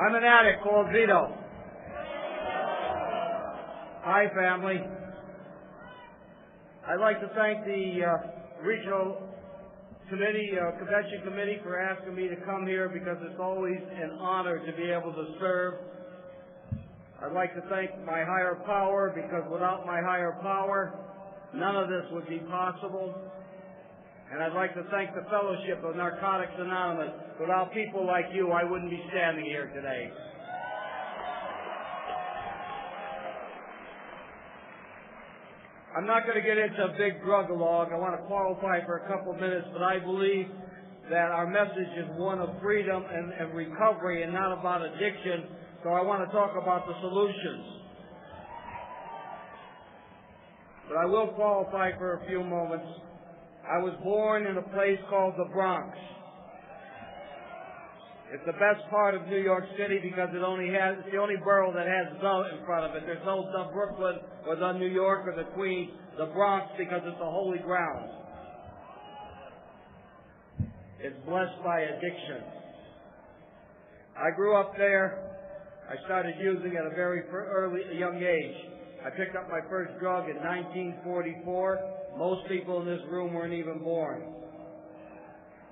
I'm an addict called Vito. Hi, family. I'd like to thank the regional convention committee for asking me to come here because it's always an honor to be able to serve. I'd like to thank my higher power because without my higher power, none of this would be possible. And I'd like to thank the fellowship of Narcotics Anonymous. Without people like you, I wouldn't be standing here today. I'm not going to get into a big drug-a-log. I want to qualify for a couple minutes, but I believe that our message is one of freedom and recovery and not about addiction, so I want to talk about the solutions. But I will qualify for a few moments. I was born in a place called the Bronx. It's the best part of New York City because it's the only borough that has the in front of it. There's no the Brooklyn or the New York or the Queens, the Bronx, because it's the holy ground. It's blessed by addiction. I grew up there. I started using at a very young age. I picked up my first drug in 1944. Most people in this room weren't even born.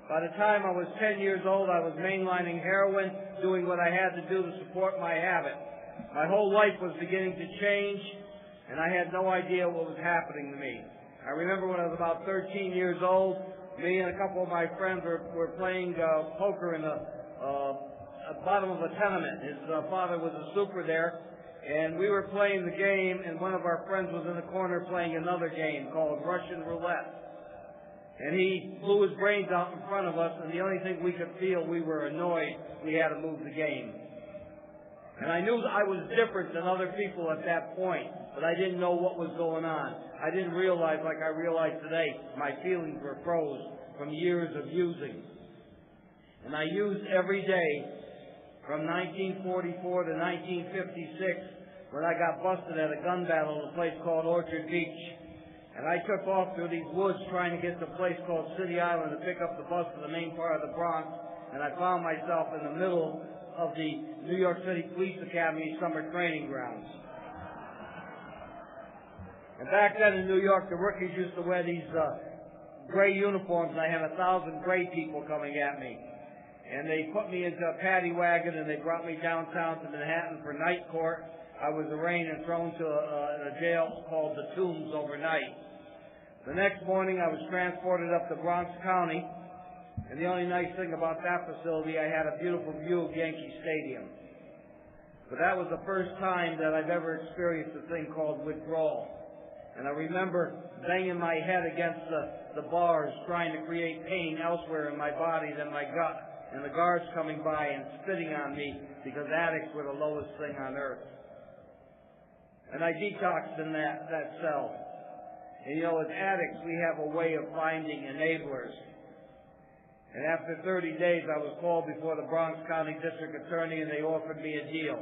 By the time I was 10 years old, I was mainlining heroin, doing what I had to do to support my habit. My whole life was beginning to change, and I had no idea what was happening to me. I remember when I was about 13 years old, me and a couple of my friends were playing poker in the bottom of a tenement. His father was a super there, and we were playing the game, and one of our friends was in the corner playing another game called Russian Roulette. And he blew his brains out in front of us, and the only thing we could feel, we were annoyed, we had to move the game. And I knew I was different than other people at that point, but I didn't know what was going on. I didn't realize, like I realize today, my feelings were froze from years of using. And I used every day from 1944 to 1956, when I got busted at a gun battle in a place called Orchard Beach. And I took off through these woods trying to get to a place called City Island to pick up the bus to the main part of the Bronx. And I found myself in the middle of the New York City Police Academy summer training grounds. And back then in New York, the rookies used to wear these gray uniforms, and I had 1,000 gray people coming at me. And they put me into a paddy wagon, and they brought me downtown to Manhattan for night court. I was arraigned and thrown to a jail called the Tombs overnight. The next morning, I was transported up to Bronx County, and the only nice thing about that facility, I had a beautiful view of Yankee Stadium. But that was the first time that I've ever experienced a thing called withdrawal. And I remember banging my head against the bars, trying to create pain elsewhere in my body than my gut, and the guards coming by and spitting on me because addicts were the lowest thing on earth. And I detoxed in that cell. And you know, as addicts, we have a way of finding enablers. And after 30 days, I was called before the Bronx County District Attorney, and they offered me a deal.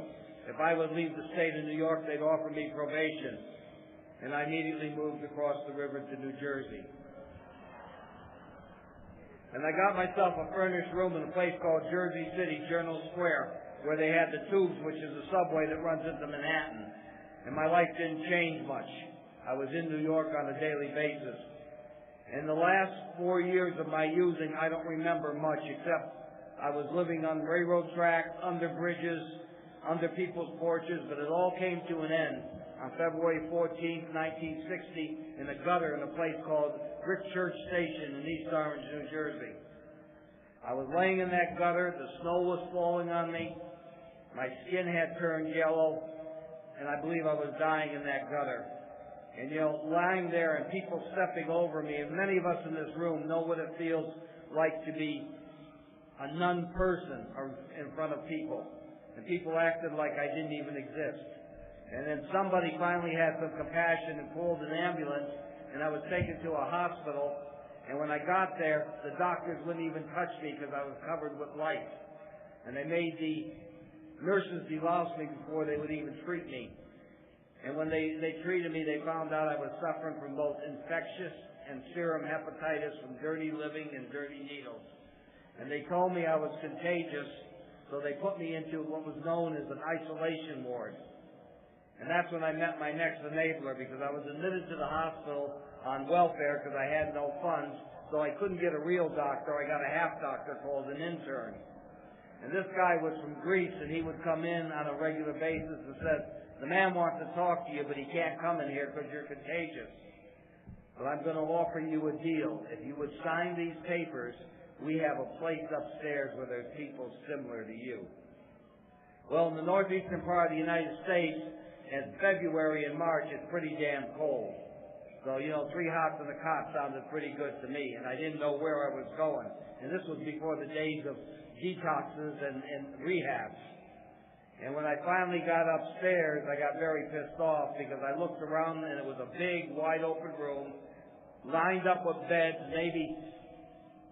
If I would leave the state of New York, they'd offer me probation. And I immediately moved across the river to New Jersey. And I got myself a furnished room in a place called Jersey City, Journal Square, where they had the Tubes, which is a subway that runs into Manhattan. And my life didn't change much. I was in New York on a daily basis. In the last 4 years of my using, I don't remember much, except I was living on railroad tracks, under bridges, under people's porches, but it all came to an end on February 14th, 1960, in a gutter in a place called Brick Church Station in East Orange, New Jersey. I was laying in that gutter, the snow was falling on me, my skin had turned yellow, and I believe I was dying in that gutter. And, you know, lying there and people stepping over me, and many of us in this room know what it feels like to be a non-person in front of people. And people acted like I didn't even exist. And then somebody finally had some compassion and called an ambulance, and I was taken to a hospital. And when I got there, the doctors wouldn't even touch me because I was covered with lice. And they made the nurses delouse me before they would even treat me. And when they treated me, they found out I was suffering from both infectious and serum hepatitis from dirty living and dirty needles. And they told me I was contagious So they put me into what was known as an isolation ward. And that's when I met my next enabler, because I was admitted to the hospital on welfare because I had no funds, so I couldn't get a real doctor. I got a half doctor called an intern. And this guy was from Greece, and he would come in on a regular basis and said, "The man wants to talk to you, but he can't come in here because you're contagious. But I'm going to offer you a deal. If you would sign these papers, we have a place upstairs where there's people similar to you." Well, in the northeastern part of the United States, in February and March, it's pretty damn cold. So, 3 hots and a cot sounded pretty good to me, and I didn't know where I was going. And this was before the days of detoxes and rehabs. And when I finally got upstairs, I got very pissed off because I looked around and it was a big, wide open room, lined up with beds, maybe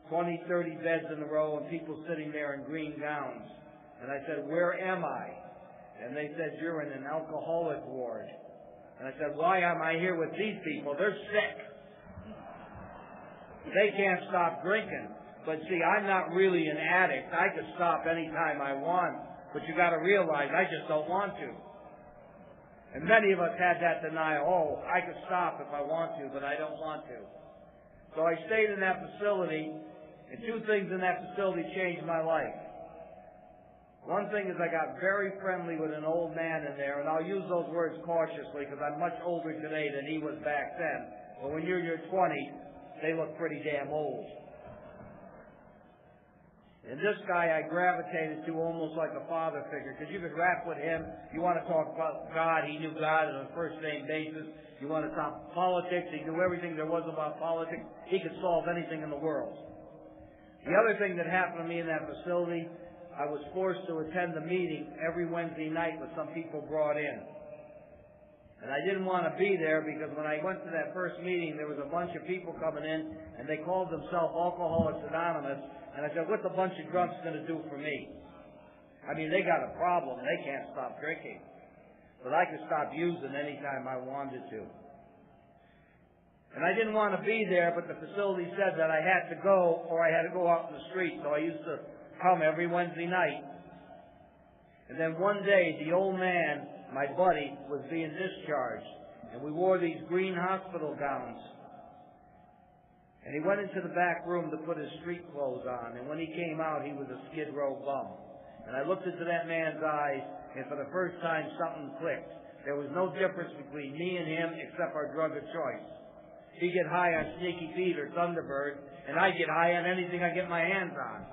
20, 30 beds in a row, and people sitting there in green gowns. And I said, "Where am I?" And they said, "You're in an alcoholic ward." And I said, "Why am I here with these people? They're sick. They can't stop drinking." But see, I'm not really an addict. I could stop anytime I want. But you got to realize I just don't want to. And many of us had that denial. Oh, I could stop if I want to, but I don't want to. So I stayed in that facility, and 2 things in that facility changed my life. One thing is I got very friendly with an old man in there, and I'll use those words cautiously because I'm much older today than he was back then. But when you're in your 20s, they look pretty damn old. And this guy I gravitated to almost like a father figure, because you could rap with him. You want to talk about God, he knew God on a first-name basis. You want to talk politics, he knew everything there was about politics. He could solve anything in the world. The other thing that happened to me in that facility, I was forced to attend a meeting every Wednesday night with some people brought in. And I didn't want to be there because when I went to that first meeting, there was a bunch of people coming in, and they called themselves Alcoholics Anonymous. And I said, "What's a bunch of drunks going to do for me? I mean, they got a problem. They can't stop drinking. But I could stop using anytime I wanted to." And I didn't want to be there, but the facility said that I had to go or I had to go out in the street. So I used to come every Wednesday night. And then one day, the old man, my buddy, was being discharged. And we wore these green hospital gowns. And he went into the back room to put his street clothes on. And when he came out, he was a Skid Row bum. And I looked into that man's eyes, and for the first time, something clicked. There was no difference between me and him except our drug of choice. He'd get high on Sneaky Pete or Thunderbird, and I'd get high on anything I get my hands on.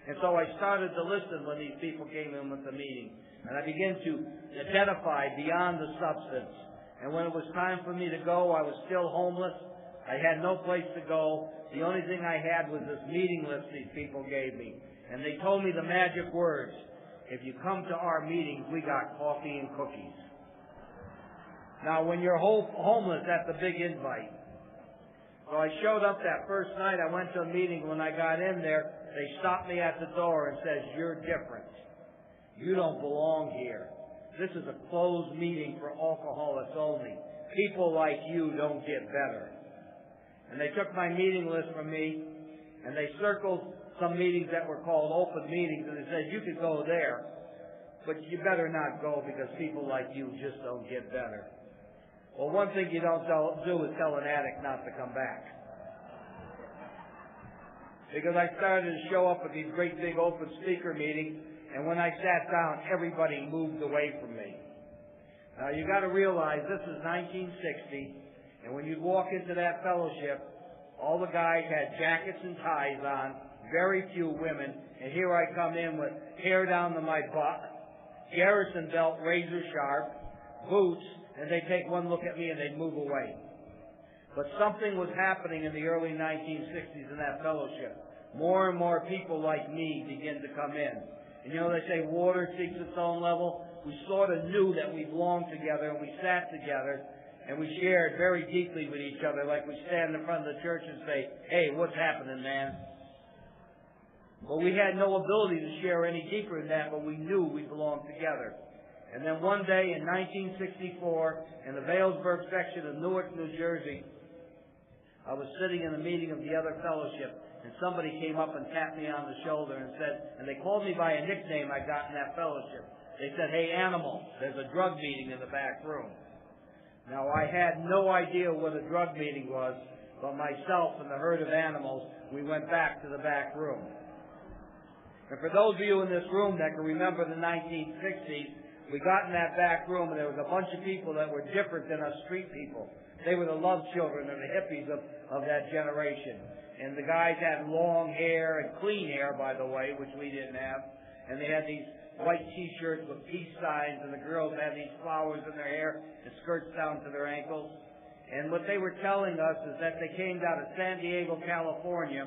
And so I started to listen when these people came in with the meeting. And I began to identify beyond the substance. And when it was time for me to go, I was still homeless. I had no place to go. The only thing I had was this meeting list these people gave me. And they told me the magic words: "If you come to our meetings, we got coffee and cookies." Now, when you're homeless, that's a big invite. So I showed up that first night. I went to a meeting. When I got in there, they stopped me at the door and says, "You're different. You don't belong here. This is a closed meeting for alcoholics only. People like you don't get better." And they took my meeting list from me, and they circled some meetings that were called open meetings, and they said, "You could go there, but you better not go because people like you just don't get better." Well, one thing you don't do is tell an addict not to come back. Because I started to show up at these great big open speaker meetings, and when I sat down, everybody moved away from me. Now, you got to realize this is 1960, and when you walk into that fellowship, all the guys had jackets and ties on, very few women, and here I come in with hair down to my butt, Garrison belt razor sharp, boots, and they take one look at me and they move away. But something was happening in the early 1960s in that fellowship. More and more people like me began to come in. And they say water seeks its own level. We sort of knew that we belonged together, and we sat together, and we shared very deeply with each other, like we stand in front of the church and say, "Hey, what's happening, man?" Well, we had no ability to share any deeper than that, but we knew we belonged together. And then one day in 1964, in the Vailsburg section of Newark, New Jersey, I was sitting in a meeting of the other fellowship, and somebody came up and tapped me on the shoulder and said, and they called me by a nickname I got in that fellowship. They said, "Hey, Animal, there's a drug meeting in the back room." Now, I had no idea what a drug meeting was, but myself and the herd of animals, we went back to the back room. And for those of you in this room that can remember the 1960s, we got in that back room and there was a bunch of people that were different than us street people. They were the love children and the hippies of that generation. And the guys had long hair and clean hair, by the way, which we didn't have. And they had these white T-shirts with peace signs, and the girls had these flowers in their hair and skirts down to their ankles. And what they were telling us is that they came down to San Diego, California,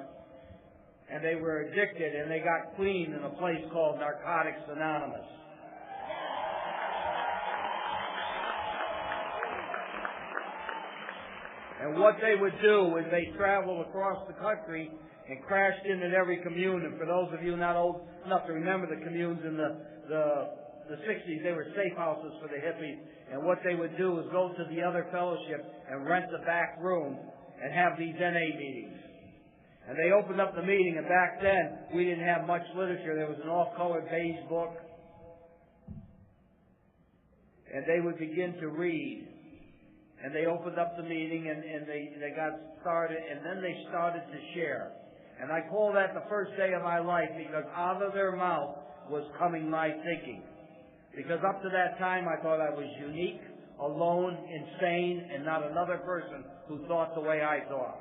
and they were addicted, and they got clean in a place called Narcotics Anonymous. And what they would do is they traveled across the country and crashed in at every commune. And for those of you not old enough to remember the communes in the 60s, they were safe houses for the hippies. And what they would do is go to the other fellowship and rent the back room and have these NA meetings. And they opened up the meeting, and back then we didn't have much literature. There was an off-colored beige book. And they would begin to read. And they opened up the meeting, and they got started, and then they started to share. And I call that the first day of my life, because out of their mouth was coming my thinking. Because up to that time I thought I was unique, alone, insane, and not another person who thought the way I thought.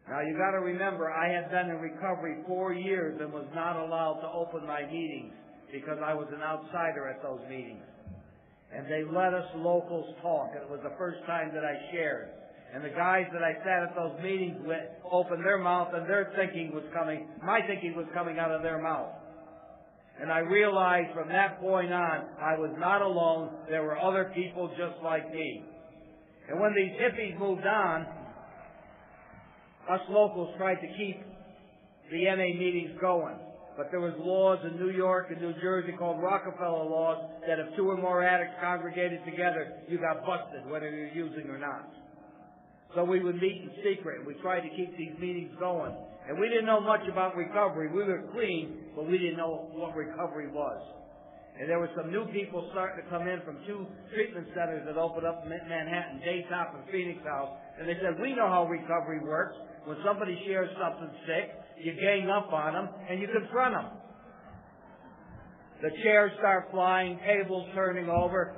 Now you got to remember, I had been in recovery 4 years and was not allowed to open my meetings because I was an outsider at those meetings. And they let us locals talk, and it was the first time that I shared. And the guys that I sat at those meetings with opened their mouth, and their thinking was coming, my thinking was coming out of their mouth. And I realized from that point on, I was not alone. There were other people just like me. And when these hippies moved on, us locals tried to keep the NA meetings going. But there was laws in New York and New Jersey called Rockefeller laws that if 2 or more addicts congregated together, you got busted, whether you're using or not. So we would meet in secret, and we tried to keep these meetings going. And we didn't know much about recovery. We were clean, but we didn't know what recovery was. And there were some new people starting to come in from 2 treatment centers that opened up in Manhattan, Daytop and Phoenix House. And they said, "We know how recovery works. When somebody shares something sick, you gang up on them, and you confront them. The chairs start flying, tables turning over.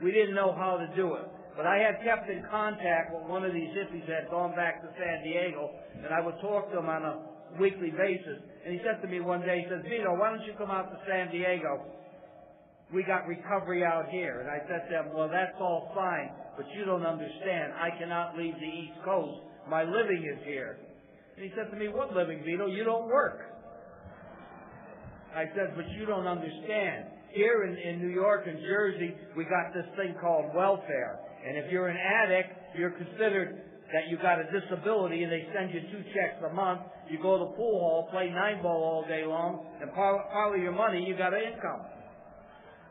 We didn't know how to do it. But I had kept in contact with one of these hippies that had gone back to San Diego, and I would talk to him on a weekly basis. And he said to me one day, he says, "Vito, why don't you come out to San Diego? We got recovery out here." And I said to him, "Well, that's all fine, but you don't understand. I cannot leave the East Coast. My living is here." And he said to me, "What living, Vito? You don't work." I said, "But you don't understand. Here in New York and Jersey, we got this thing called welfare. And if you're an addict, you're considered that you got a disability, and they send you 2 checks a month. You go to the pool hall, play 9-ball all day long, and part of your money, you got an income."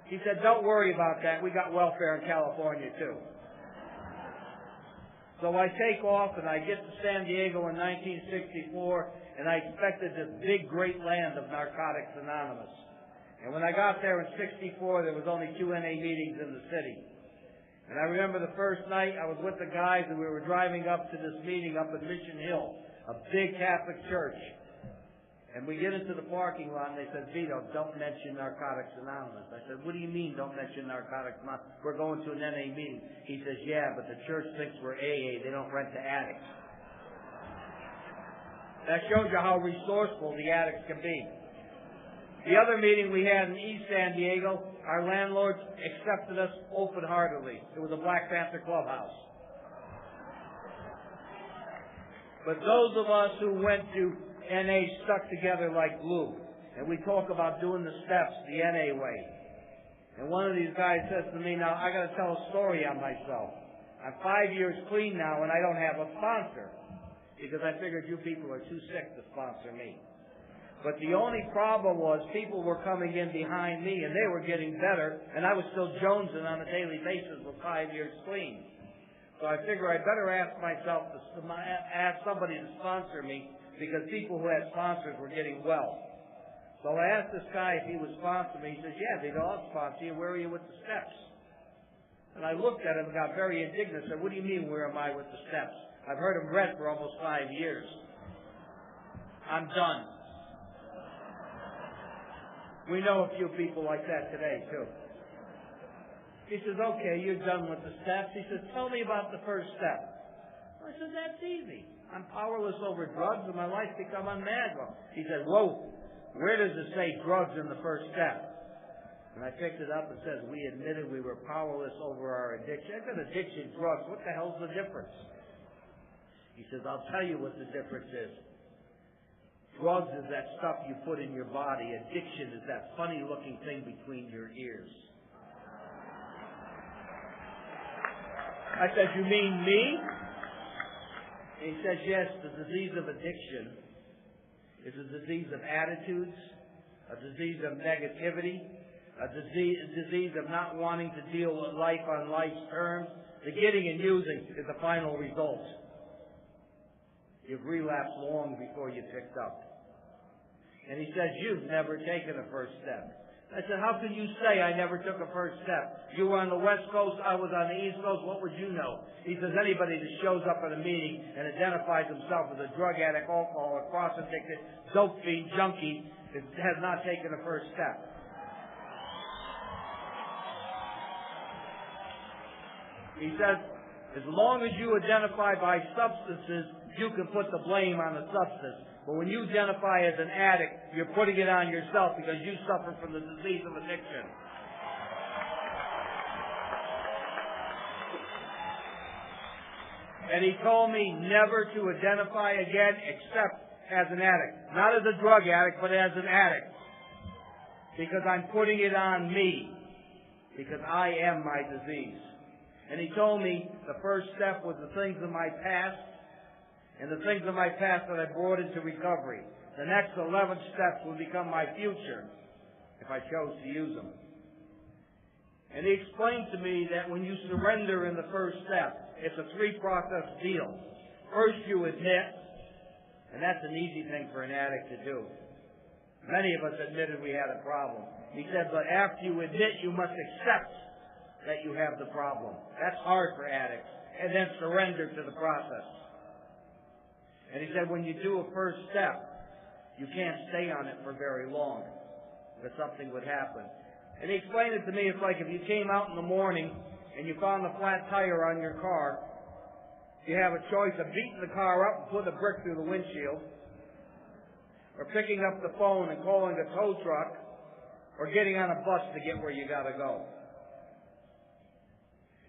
He said, "Don't worry about that. We got welfare in California, too." So I take off, and I get to San Diego in 1964, and I expected this big, great land of Narcotics Anonymous. And when I got there in 64, there was only 2 NA meetings in the city. And I remember the first night I was with the guys, and we were driving up to this meeting up in Mission Hill, a big Catholic church. And we get into the parking lot, and they said, "Vito, don't mention Narcotics Anonymous." I said, "What do you mean, don't mention Narcotics Anonymous? We're going to an NA meeting." He says, "Yeah, but the church thinks we're AA. They don't rent to addicts." That shows you how resourceful the addicts can be. The other meeting we had in East San Diego, our landlords accepted us open-heartedly. It was a Black Panther clubhouse. But those of us who went to NA stuck together like glue. And we talk about doing the steps the NA way. And one of these guys says to me, "Now, I got to tell a story on myself. I'm 5 years clean now, and I don't have a sponsor. Because I figured you people are too sick to sponsor me. But the only problem was people were coming in behind me, and they were getting better, and I was still jonesing on a daily basis with 5 years clean. So I figure I better ask somebody to sponsor me, because people who had sponsors were getting well. So I asked this guy if he would sponsor me. He says, yeah, Vito, I'll sponsor you. Where are you with the steps? And I looked at him and got very indignant. I said, what do you mean, where am I with the steps? I've heard him read for almost 5 years. I'm done. We know a few people like that today, too. He says, okay, you're done with the steps. He says, tell me about the first step. I said, that's easy. I'm powerless over drugs and my life become unmanageable. He said, whoa, where does it say drugs in the first step? And I picked it up and said, we admitted we were powerless over our addiction. I said, addiction, drugs, what the hell's the difference? He says, I'll tell you what the difference is. Drugs is that stuff you put in your body. Addiction is that funny-looking thing between your ears. I said, you mean me? And he says, yes, the disease of addiction is a disease of attitudes, a disease of negativity, a disease of not wanting to deal with life on life's terms. The getting and using is the final result. You've relapsed long before you picked up. And he says, you've never taken a first step. I said, how can you say I never took a first step? You were on the West Coast, I was on the East Coast, what would you know? He says, anybody that shows up at a meeting and identifies himself as a drug addict, alcoholic, prostitute, dope fiend, junkie, has not taken a first step. He says, as long as you identify by substances, you can put the blame on the substance. But when you identify as an addict, you're putting it on yourself because you suffer from the disease of addiction. And he told me never to identify again except as an addict. Not as a drug addict, but as an addict. Because I'm putting it on me. Because I am my disease. And he told me the first step was the things of my past, and the things of my past that I brought into recovery. The next 11 steps will become my future if I chose to use them. And he explained to me that when you surrender in the first step, it's a 3-process deal. First you admit, and that's an easy thing for an addict to do. Many of us admitted we had a problem. He said, but after you admit, you must accept that you have the problem. That's hard for addicts. And then surrender to the process. And he said, when you do a first step, you can't stay on it for very long, because something would happen. And he explained it to me, it's like if you came out in the morning and you found a flat tire on your car, you have a choice of beating the car up and putting a brick through the windshield, or picking up the phone and calling a tow truck, or getting on a bus to get where you got to go.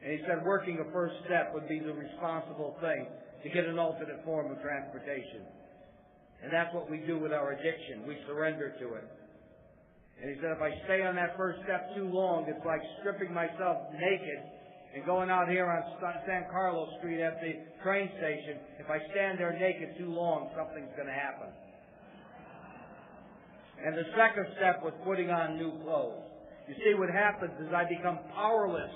And he said working a first step would be the responsible thing to get an alternate form of transportation. And that's what we do with our addiction. We surrender to it. And he said if I stay on that first step too long, it's like stripping myself naked and going out here on San Carlos Street at the train station. If I stand there naked too long, something's going to happen. And the second step was putting on new clothes. You see, what happens is I become powerless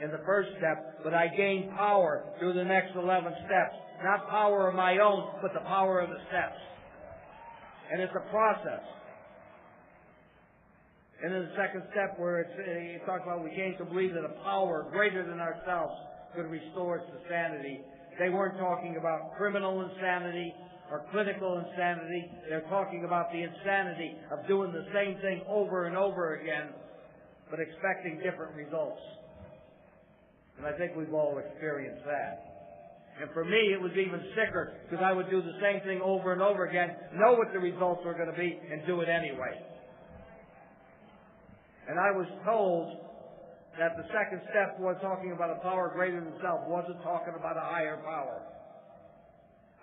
in the first step, but I gain power through the next 11 steps. Not power of my own, but the power of the steps. And it's a process. And in the second step where he talks about we came to believe that a power greater than ourselves could restore us to sanity. They weren't talking about criminal insanity or clinical insanity. They're talking about the insanity of doing the same thing over and over again, but expecting different results. And I think we've all experienced that. And for me, it was even sicker because I would do the same thing over and over again, know what the results were going to be, and do it anyway. And I was told that the second step was talking about a power greater than self, wasn't talking about a higher power.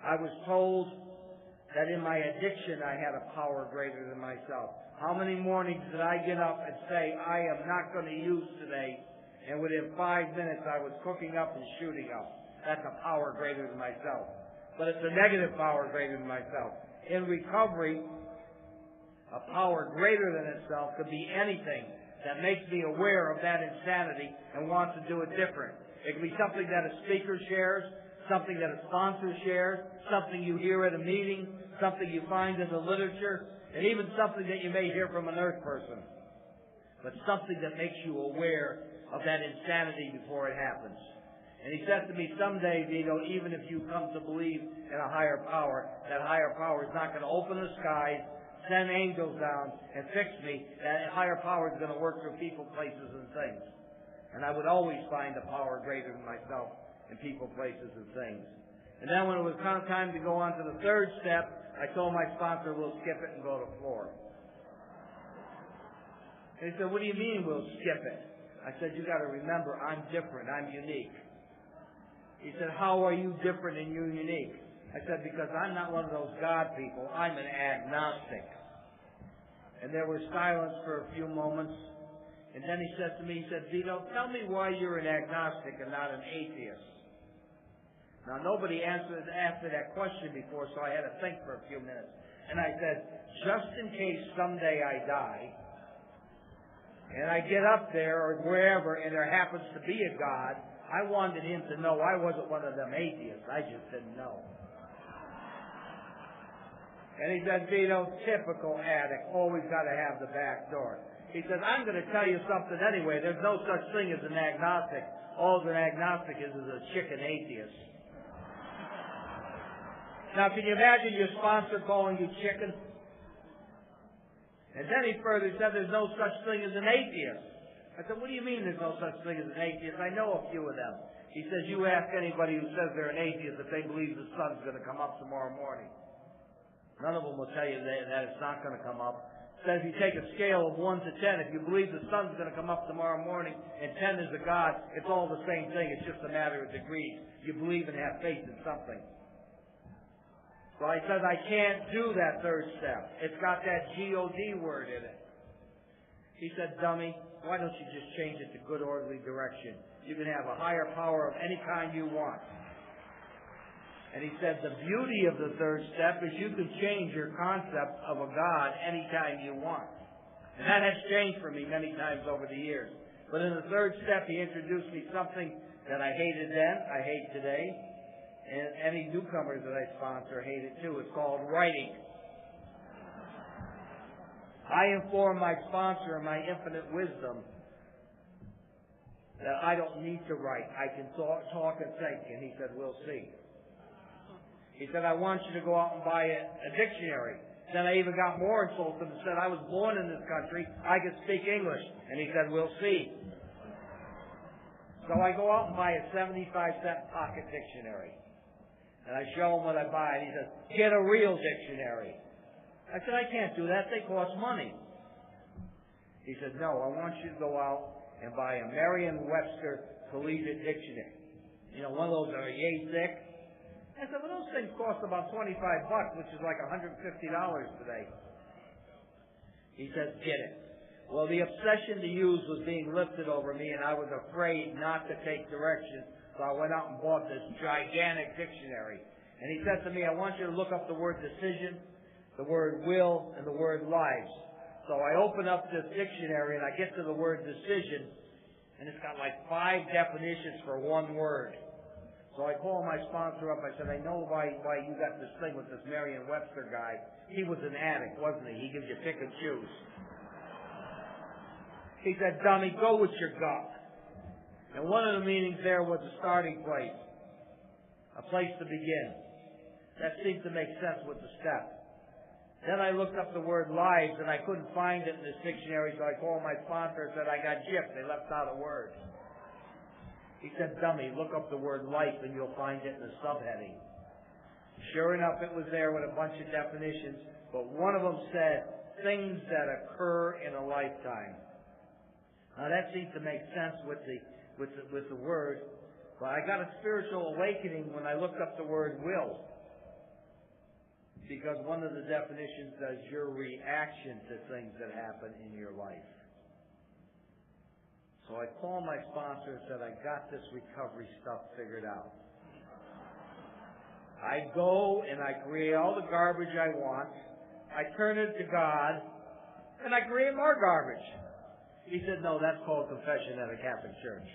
I was told that in my addiction I had a power greater than myself. How many mornings did I get up and say, I am not going to use today, and within 5 minutes I was cooking up and shooting up. That's a power greater than myself. But it's a negative power greater than myself. In recovery, a power greater than itself could be anything that makes me aware of that insanity and wants to do it different. It can be something that a speaker shares, something that a sponsor shares, something you hear at a meeting, something you find in the literature, and even something that you may hear from a nurse person. But something that makes you aware of that insanity before it happens. And he said to me, someday, Vito, even if you come to believe in a higher power, that higher power is not going to open the skies, send angels down, and fix me. That higher power is going to work through people, places, and things. And I would always find a power greater than myself in people, places, and things. And then when it was time to go on to the third step, I told my sponsor, we'll skip it and go to floor. And he said, what do you mean we'll skip it? I said, you got to remember, I'm different. I'm unique. He said, how are you different and you're unique? I said, because I'm not one of those God people. I'm an agnostic. And there was silence for a few moments. And then he said to me, he said, Vito, tell me why you're an agnostic and not an atheist. Now, nobody asked that question before, so I had to think for a few minutes. And I said, just in case someday I die, and I get up there or wherever, and there happens to be a God, I wanted him to know I wasn't one of them atheists. I just didn't know. And he said, Vito, typical addict, always got to have the back door. He said, I'm going to tell you something anyway. There's no such thing as an agnostic. All an agnostic is a chicken atheist. Now, can you imagine your sponsor calling you chicken? And then he further said, there's no such thing as an atheist. I said, what do you mean there's no such thing as an atheist? I know a few of them. He says, you ask anybody who says they're an atheist if they believe the sun's going to come up tomorrow morning. None of them will tell you that it's not going to come up. Says if you take a scale of 1 to 10, if you believe the sun's going to come up tomorrow morning and 10 is a God, it's all the same thing. It's just a matter of degrees. You believe and have faith in something. So I said, I can't do that third step. It's got that G-O-D word in it. He said, dummy, why don't you just change it to good orderly direction? You can have a higher power of any kind you want. And he said, the beauty of the third step is you can change your concept of a God anytime you want. And that has changed for me many times over the years. But in the third step, he introduced me something that I hated then, I hate today, and any newcomers that I sponsor hate it too. It's called writing. I inform my sponsor in my infinite wisdom that I don't need to write. I can talk and think. And he said, we'll see. He said, I want you to go out and buy a dictionary. Then I even got more insulted and said, I was born in this country. I could speak English. And he said, we'll see. So I go out and buy a 75-cent pocket dictionary. And I show him what I buy. And he says, get a real dictionary. I said, I can't do that. They cost money. He said, no, I want you to go out and buy a Merriam-Webster Collegiate Dictionary. You know, one of those that are yay thick. I said, well, those things cost about $25, which is like $150 today. He says, get it. Well, the obsession to use was being lifted over me, and I was afraid not to take direction, so I went out and bought this gigantic dictionary. And he said to me, I want you to look up the word decision, the word will, and the word lives. So I open up this dictionary and I get to the word decision, and it's got like 5 definitions for one word. So I call my sponsor up. I said, I know why you got this thing with this Merriam-Webster guy. He was an addict, wasn't he? He gives you pick and choose. He said, dummy, go with your gut. And one of the meanings there was a starting place, a place to begin. That seemed to make sense with the step. Then I looked up the word lives, and I couldn't find it in this dictionary, so I called my sponsor and said, I got gypped. They left out a word. He said, dummy, look up the word life, and you'll find it in the subheading. Sure enough, it was there with a bunch of definitions, but one of them said, things that occur in a lifetime. Now, that seemed to make sense with the word, but I got a spiritual awakening when I looked up the word will. Because one of the definitions says your reaction to things that happen in your life. So I called my sponsor and said, I got this recovery stuff figured out. I go and I create all the garbage I want. I turn it to God, and I create more garbage. He said, no, that's called confession at a Catholic church.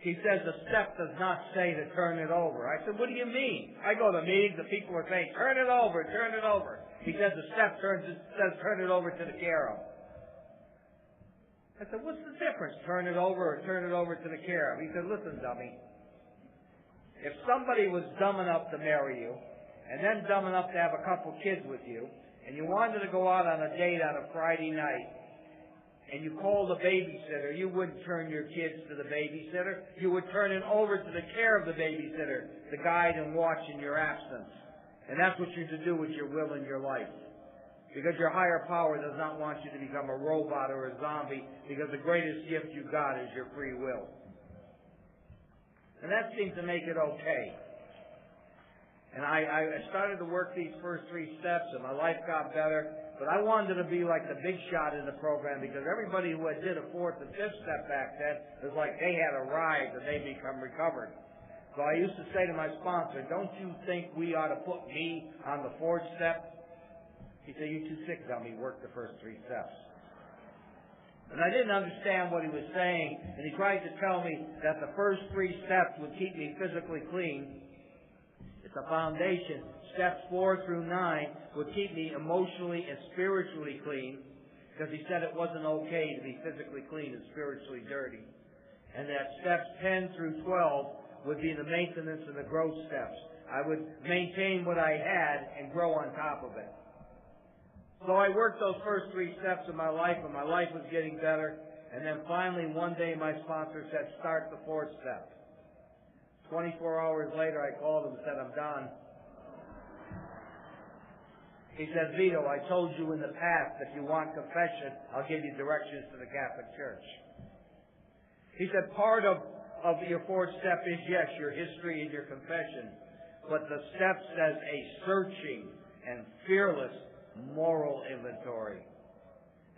He says the step does not say to turn it over. I said, what do you mean? I go to meetings, the people are saying, turn it over, turn it over. He says the step says turn it over to the care of. I said, what's the difference, turn it over or turn it over to the care of? He said, listen, dummy. If somebody was dumb enough to marry you, and then dumb enough to have a couple kids with you, and you wanted to go out on a date on a Friday night, and you called a babysitter, you wouldn't turn your kids to the babysitter. You would turn it over to the care of the babysitter to guide and watch in your absence. And that's what you're to do with your will in your life. Because your higher power does not want you to become a robot or a zombie, because the greatest gift you got is your free will. And that seemed to make it okay. And I started to work these first 3 steps, and my life got better. But I wanted to be like the big shot in the program, because everybody who had did a 4th and 5th step back then was like they had arrived and they become recovered. So I used to say to my sponsor, don't you think we ought to put me on the 4th step? He said, you're too sick, dummy, work the first 3 steps. And I didn't understand what he was saying, and he tried to tell me that the first 3 steps would keep me physically clean. It's a foundation. Steps 4 through 9 would keep me emotionally and spiritually clean, because he said it wasn't okay to be physically clean and spiritually dirty. And that steps 10 through 12 would be the maintenance and the growth steps. I would maintain what I had and grow on top of it. So I worked those first 3 steps of my life, and my life was getting better. And then finally one day my sponsor said, start the 4th step. 24 hours later I called him and said, I'm done. He said, Vito, I told you in the past, if you want confession, I'll give you directions to the Catholic Church. He said, part of your 4th step is, yes, your history and your confession, but the step says a searching and fearless moral inventory.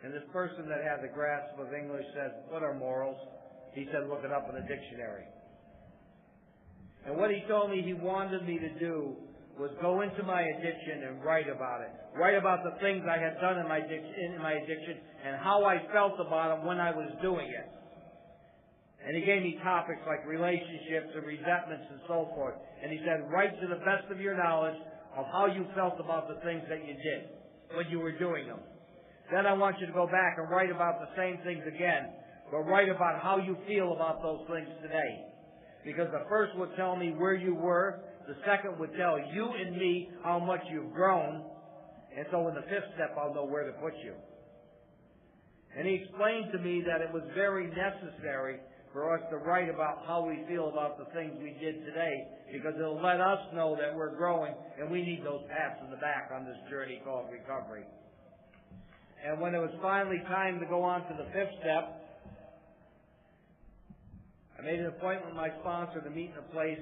And this person that had the grasp of English said, what are morals? He said, look it up in the dictionary. And what he told me he wanted me to do was go into my addiction and write about it. Write about the things I had done in my addiction and how I felt about them when I was doing it. And he gave me topics like relationships and resentments and so forth. And he said, write to the best of your knowledge of how you felt about the things that you did when you were doing them. Then I want you to go back and write about the same things again, but write about how you feel about those things today. Because the first would tell me where you were, the second would tell you and me how much you've grown, and so in the 5th step I'll know where to put you. And he explained to me that it was very necessary for us to write about how we feel about the things we did today, because it'll let us know that we're growing, and we need those pats in the back on this journey called recovery. And when it was finally time to go on to the 5th step, I made an appointment with my sponsor to meet in a place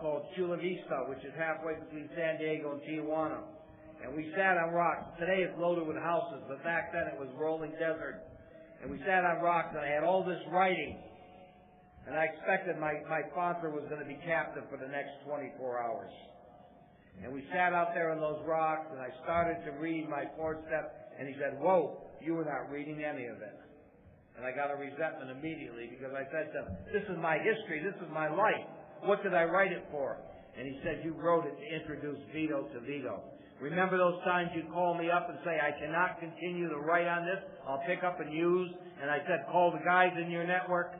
called Chula Vista, which is halfway between San Diego and Tijuana. And we sat on rocks. Today it's loaded with houses, but back then it was rolling desert. And we sat on rocks, and I had all this writing. And I expected my sponsor was going to be captive for the next 24 hours. And we sat out there on those rocks, and I started to read my 4th step, and he said, whoa, you were not reading any of it. And I got a resentment immediately, because I said to him, this is my history, this is my life. What did I write it for? And he said, you wrote it to introduce Vito to Vito. Remember those times you'd call me up and say, I cannot continue to write on this, I'll pick up and use. And I said, call the guys in your network.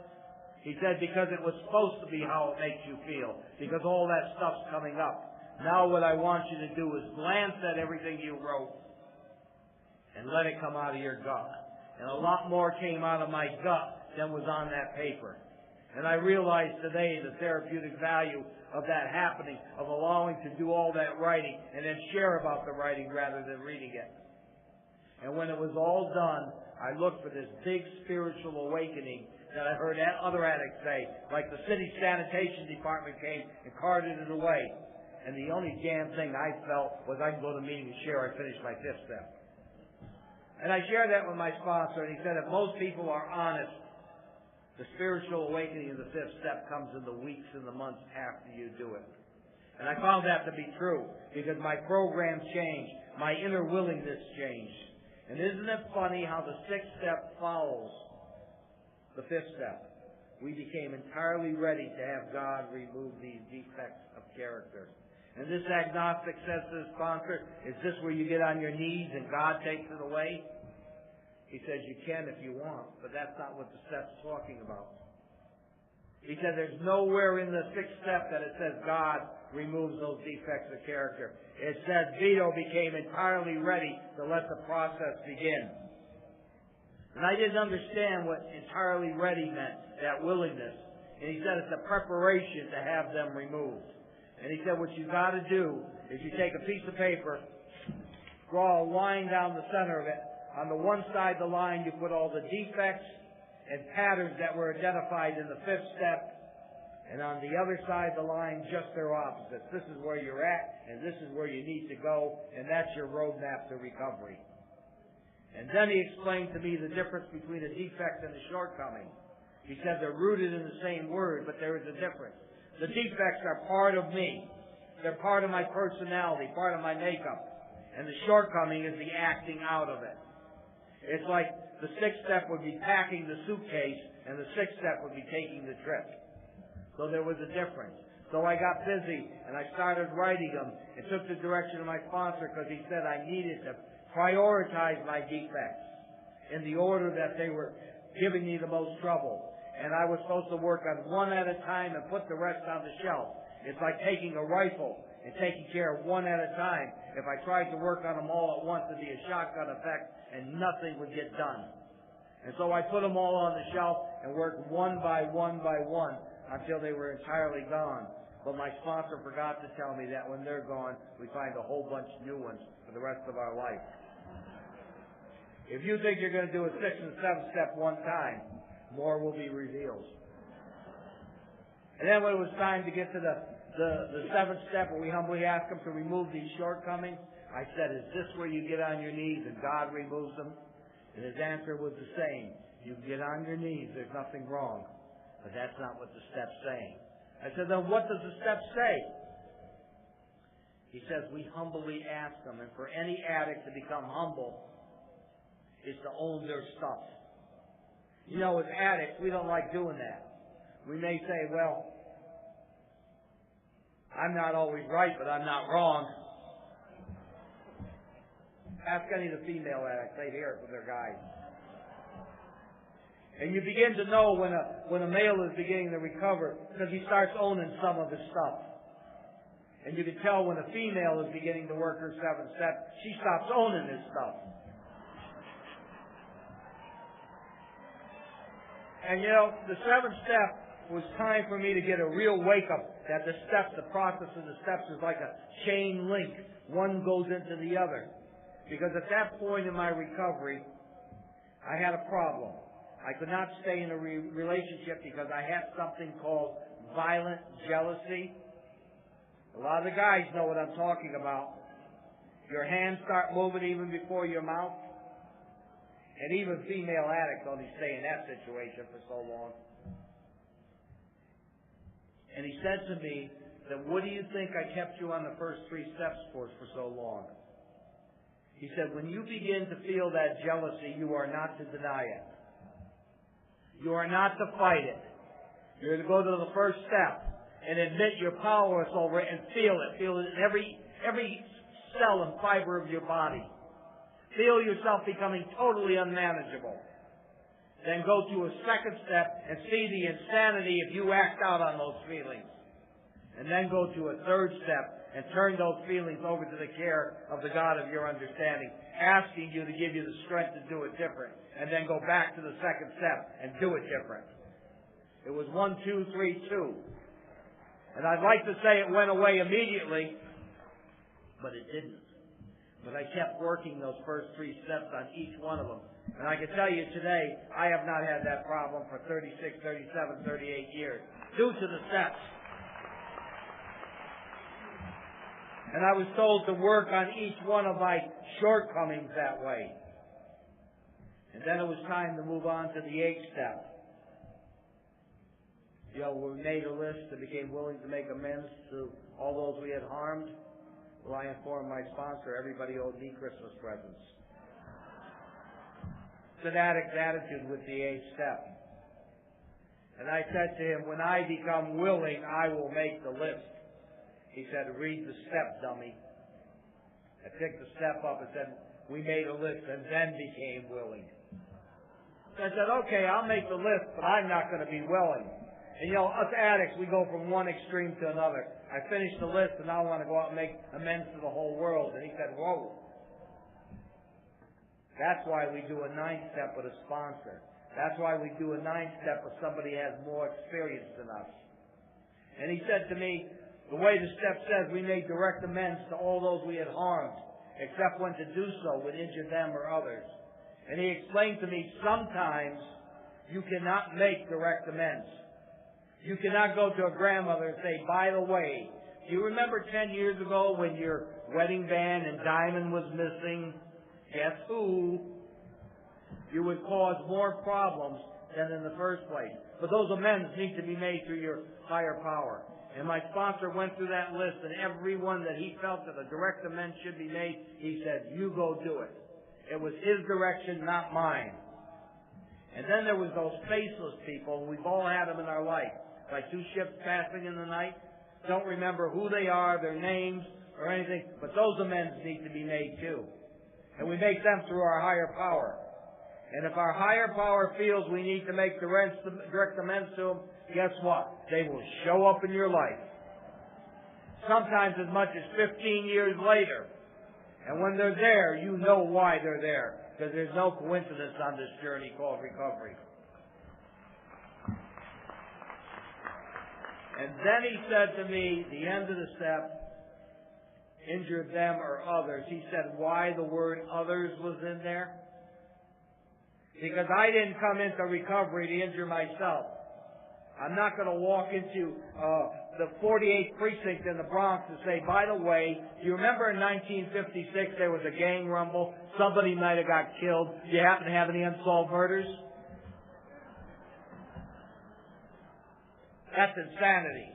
He said, because it was supposed to be how it makes you feel, because all that stuff's coming up. Now what I want you to do is glance at everything you wrote and let it come out of your gut. And a lot more came out of my gut than was on that paper. And I realize today the therapeutic value of that happening, of allowing to do all that writing and then share about the writing rather than reading it. And when it was all done, I looked for this big spiritual awakening that I heard other addicts say, like the city sanitation department came and carted it away. And the only damn thing I felt was I could go to a meeting and share I finished my 5th step. And I shared that with my sponsor, and he said if most people are honest, the spiritual awakening of the 5th step comes in the weeks and the months after you do it. And I found that to be true, because my program changed, my inner willingness changed. And isn't it funny how the 6th step follows the 5th step? we became entirely ready to have God remove these defects of character. And this agnostic says to the sponsor, is this where you get on your knees and God takes it away? He says you can if you want, but that's not what the step's talking about. He said there's nowhere in the sixth step that it says God removes those defects of character. It says Vito became entirely ready to let the process begin. And I didn't understand what entirely ready meant, that willingness. And he said it's a preparation to have them removed. And he said what you got to do is you take a piece of paper, draw a line down the center of it. On the one side of the line you put all the defects and patterns that were identified in the fifth step. And on the other side of the line, just their opposites. This is where you're at, and this is where you need to go, and that's your roadmap to recovery. And then he explained to me the difference between a defect and a shortcoming. He said they're rooted in the same word, but there is a difference. The defects are part of me. They're part of my personality, part of my makeup. And the shortcoming is the acting out of it. It's like the sixth step would be packing the suitcase, and the sixth step would be taking the trip. So there was a difference. So I got busy, and I started writing them, and took the direction of my sponsor because he said I needed to prioritize my defects in the order that they were giving me the most trouble. And I was supposed to work on one at a time and put the rest on the shelf. It's like taking a rifle and taking care of one at a time. If I tried to work on them all at once, it'd be a shotgun effect and nothing would get done. And so I put them all on the shelf and worked one by one until they were entirely gone. But my sponsor forgot to tell me that when they're gone, we find a whole bunch of new ones for the rest of our life. If you think you're going to do a 6th and 7th step one time, more will be revealed. And then when it was time to get to the 7th step, where we humbly ask him to remove these shortcomings, I said, is this where you get on your knees and God removes them? And his answer was the same. You get on your knees, there's nothing wrong. But that's not what the step's saying. I said, then what does the step say? He says, we humbly ask them. And for any addict to become humble is to own their stuff. You know, as addicts, we don't like doing that. We may say, well, I'm not always right, but I'm not wrong. Ask any of the female addicts. They hear it from their guys. And you begin to know when a male is beginning to recover because he starts owning some of his stuff. And you can tell when a female is beginning to work her 7th step, she stops owning his stuff. And you know, the 7th step was time for me to get a real wake-up that the steps, the process of the steps is like a chain link. One goes into the other. Because at that point in my recovery, I had a problem. I could not stay in a relationship because I had something called violent jealousy. A lot of the guys know what I'm talking about. Your hands start moving even before your mouth. And even female addicts only stay in that situation for so long. And he said to me, that what do you think I kept you on the first 3 steps for so long? He said, when you begin to feel that jealousy, you are not to deny it. You are not to fight it. You're to go to the first step and admit you're powerless over it and feel it. Feel it in every cell and fiber of your body. Feel yourself becoming totally unmanageable. Then go to a 2nd step and see the insanity if you act out on those feelings. And then go to a 3rd step and turn those feelings over to the care of the God of your understanding, asking you to give you the strength to do it different. And then go back to the 2nd step and do it different. It was 1, 2, 3, 2. And I'd like to say it went away immediately, but it didn't. But I kept working those first 3 steps on each one of them. And I can tell you today, I have not had that problem for 36, 37, 38 years, due to the steps. And I was told to work on each one of my shortcomings that way. And then it was time to move on to the 8th step. You know, we made a list and became willing to make amends to all those we had harmed. Well, I informed my sponsor everybody owed me Christmas presents. It's an addict's attitude with the 8th step. And I said to him, when I become willing, I will make the list. He said, read the step, dummy. I picked the step up and said, we made a list and then became willing. So I said, okay, I'll make the list, but I'm not going to be willing. And you know, us addicts, we go from one extreme to another. I finished the list and now I want to go out and make amends to the whole world. And he said, whoa. That's why we do a 9-step with a sponsor. That's why we do a 9-step with somebody who has more experience than us. And he said to me, the way the step says, we made direct amends to all those we had harmed, except when to do so would injure them or others. And he explained to me, sometimes you cannot make direct amends. You cannot go to a grandmother and say, by the way, do you remember 10 years ago when your wedding band and diamond was missing? Guess who? You would cause more problems than in the first place. But those amends need to be made through your higher power. And my sponsor went through that list, and everyone that he felt that a direct amends should be made, he said, you go do it. It was his direction, not mine. And then there was those faceless people, and we've all had them in our life. Like 2 ships passing in the night. Don't remember who they are, their names, or anything, but those amends need to be made too. And we make them through our higher power. And if our higher power feels we need to make direct amends to them, guess what? They will show up in your life. Sometimes as much as 15 years later. And when they're there, you know why they're there. Because there's no coincidence on this journey called recovery. And then he said to me, the end of the step, injure them or others. He said why the word others was in there. Because I didn't come into recovery to injure myself. I'm not going to walk into the 48th precinct in the Bronx and say, by the way, do you remember in 1956 there was a gang rumble? Somebody might have got killed. Do you happen to have any unsolved murders? That's insanity.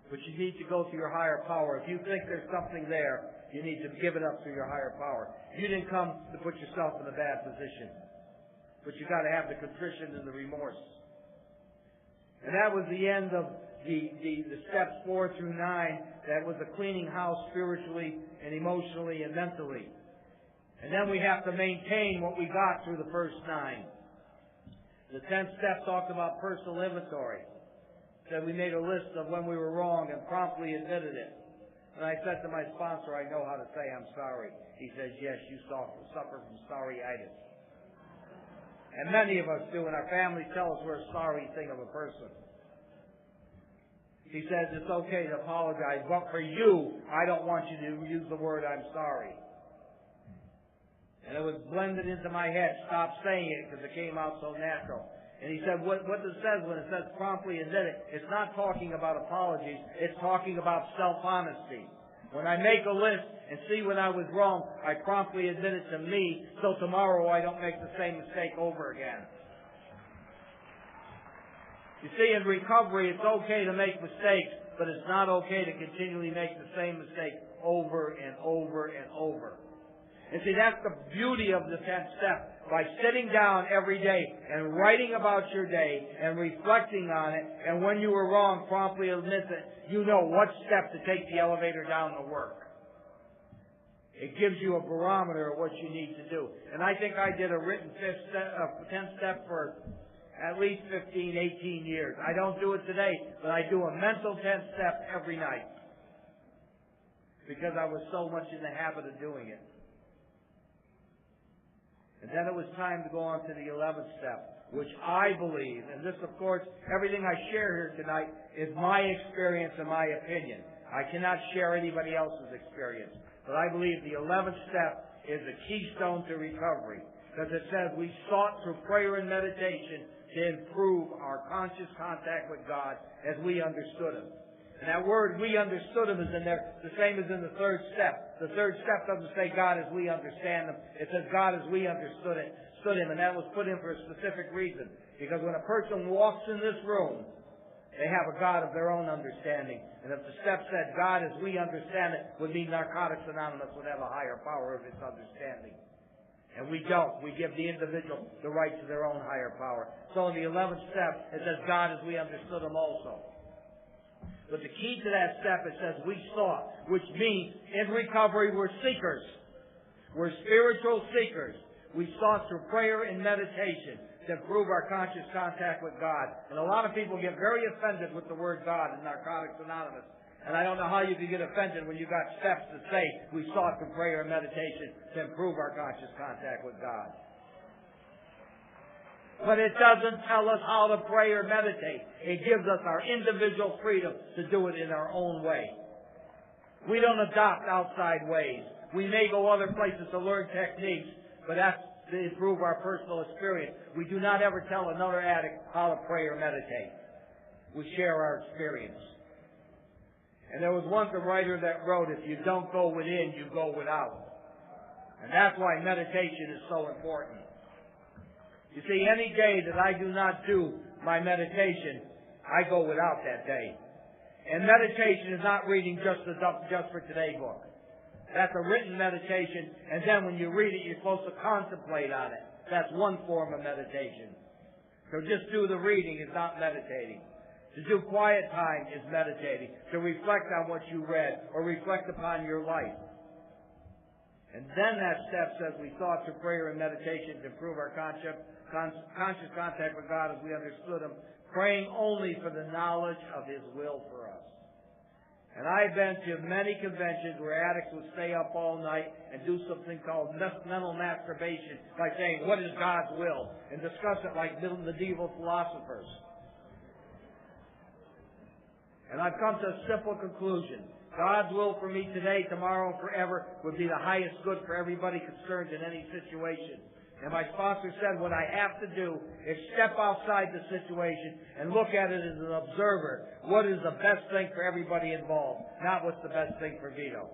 But you need to go to your higher power. If you think there's something there, you need to give it up through your higher power. You didn't come to put yourself in a bad position. But you got to have the contrition and the remorse. And that was the end of the steps 4 through 9. That was a cleaning house spiritually and emotionally and mentally. And then we have to maintain what we got through the first 9. The 10th step talked about personal inventory. Said we made a list of when we were wrong and promptly admitted it. And I said to my sponsor, I know how to say I'm sorry. He says, yes, you suffer from sorryitis. And many of us do, and our families tell us we're a sorry thing of a person. He says it's okay to apologize, but for you, I don't want you to use the word I'm sorry. And it was blended into my head. Stop saying it because it came out so natural. And he said, what it says when it says promptly admit it, it's not talking about apologies, it's talking about self-honesty. When I make a list and see when I was wrong, I promptly admit it to me, so tomorrow I don't make the same mistake over again. You see, in recovery, it's okay to make mistakes, but it's not okay to continually make the same mistake over and over and over. And see, that's the beauty of the 10th step. By sitting down every day and writing about your day and reflecting on it, and when you were wrong, promptly admit it, you know what step to take the elevator down to work. It gives you a barometer of what you need to do. And I think I did a written 10th step for at least 15, 18 years. I don't do it today, but I do a mental 10th step every night. Because I was so much in the habit of doing it. And then it was time to go on to the 11th step, which I believe, and this, of course, everything I share here tonight is my experience and my opinion. I cannot share anybody else's experience. But I believe the 11th step is a keystone to recovery, because it says we sought through prayer and meditation to improve our conscious contact with God as we understood Him. And that word, we understood Him, is in there, the same as in the 3rd step. The 3rd step doesn't say God as we understand Him. It says God as we understood Him. And that was put in for a specific reason. Because when a person walks in this room, they have a God of their own understanding. And if the step said God as we understand it, would mean Narcotics Anonymous would have a higher power of its understanding. And we don't. We give the individual the right to their own higher power. So in the 11th step, it says, God as we understood him also. But the key to that step, it says, we sought, which means in recovery we're seekers. We're spiritual seekers. We sought through prayer and meditation to improve our conscious contact with God. And a lot of people get very offended with the word God in Narcotics Anonymous. And I don't know how you can get offended when you got steps that say we sought through prayer and meditation to improve our conscious contact with God. But it doesn't tell us how to pray or meditate. It gives us our individual freedom to do it in our own way. We don't adopt outside ways. We may go other places to learn techniques, but that's to improve our personal experience. We do not ever tell another addict how to pray or meditate. We share our experience. And there was once a writer that wrote, if you don't go within, you go without. And that's why meditation is so important. You see, any day that I do not do my meditation, I go without that day. And meditation is not reading just for today book. That's a written meditation, and then when you read it, you're supposed to contemplate on it. That's one form of meditation. So just do the reading is not meditating. To do quiet time is meditating. To reflect on what you read or reflect upon your life. And then that step says we sought through prayer and meditation to improve our conscious contact with God as we understood him, praying only for the knowledge of his will for us. And I've been to many conventions where addicts would stay up all night and do something called mental masturbation by saying, what is God's will? And discuss it like medieval philosophers. And I've come to a simple conclusion. God's will for me today, tomorrow, and forever would be the highest good for everybody concerned in any situation. And my sponsor said what I have to do is step outside the situation and look at it as an observer. What is the best thing for everybody involved, not what's the best thing for Vito.